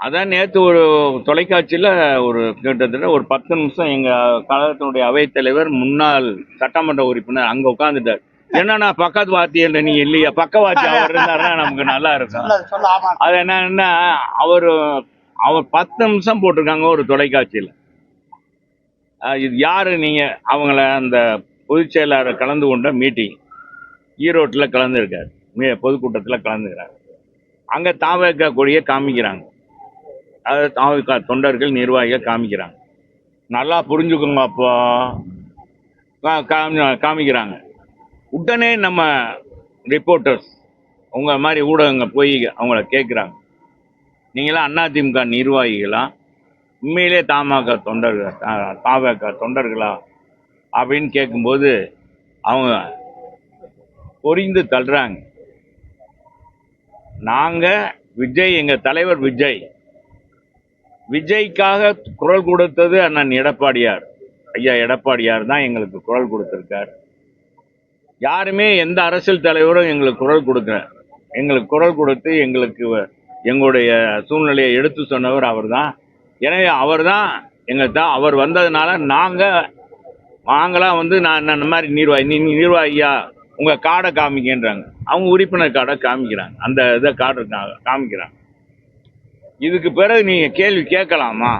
அதான் நேற்று ஒரு தொலைக்காட்சியில் ஒரு கிட்டத்தட்ட ஒரு 10 நிமிஷம் எங்கள் கழகத்தினுடைய அவைத்தலைவர் முன்னாள் சட்டமன்ற உறுப்பினர் அங்கே உட்காந்துட்டார். என்னன்னா பக்கத்து வாத்தியில் நீ இல்லையா, பக்கவாத்தி அவர் இருந்தாருன்னா நமக்கு நல்லா இருக்கும். அது என்னன்னா அவர் 10 நிமிஷம் போட்டிருக்காங்க ஒரு தொலைக்காட்சியில். இது யாரு நீங்க? அவங்கள அந்த பொதுச் செயலாளர் கலந்து கொண்ட மீட்டிங் ஈரோட்டில் கலந்துருக்காரு, பொதுக்கூட்டத்தில் கலந்துக்கிறாங்க. அங்கே தாவக கொடியை காமிக்கிறாங்க, அதாவது தாவக தொண்டர்கள் நிர்வாகிகள் காமிக்கிறாங்க. நல்லா புரிஞ்சுக்கோங்க. அப்போ காமிக்கிறாங்க. உடனே நம்ம ரிப்போர்ட்டர்ஸ் உங்க மாதிரி ஊடகங்கள் போய் அவங்கள கேட்குறாங்க, நீங்களாம் அதிமுக நிர்வாகிகளா, உண்மையிலே தமாக தொண்டர்கள் தாவக தொண்டர்களா அப்படின்னு கேட்கும்போது அவங்க பொறிந்து தள்ளுறாங்க. நாங்க விஜய், எங்க தலைவர் விஜய்க்காக குரல் கொடுத்தது அண்ணன் எடப்பாடியார், ஐயா எடப்பாடியார் தான் எங்களுக்கு குரல் கொடுத்திருக்கார். யாருமே எந்த அரசியல் தலைவரும் எங்களுக்கு குரல் கொடுக்கல. எங்களுக்கு குரல் கொடுத்து எங்களுக்கு எங்களுடைய சூழ்நிலையை எடுத்து சொன்னவர் அவர் தான். எனவே அவர் தான் அவர் வந்ததுனால நாங்களா வந்து நான் இந்த மாதிரி நிர்வாகியா உங்க கார்டை காமிக்கின்றாங்க. அவங்க உறுப்பினர் கார்டை காமிக்கிறாங்க, அந்த இதை கார்டு காமிக்கிறாங்க. இதுக்கு பிறகு நீங்க கேள்வி கேட்கலாமா?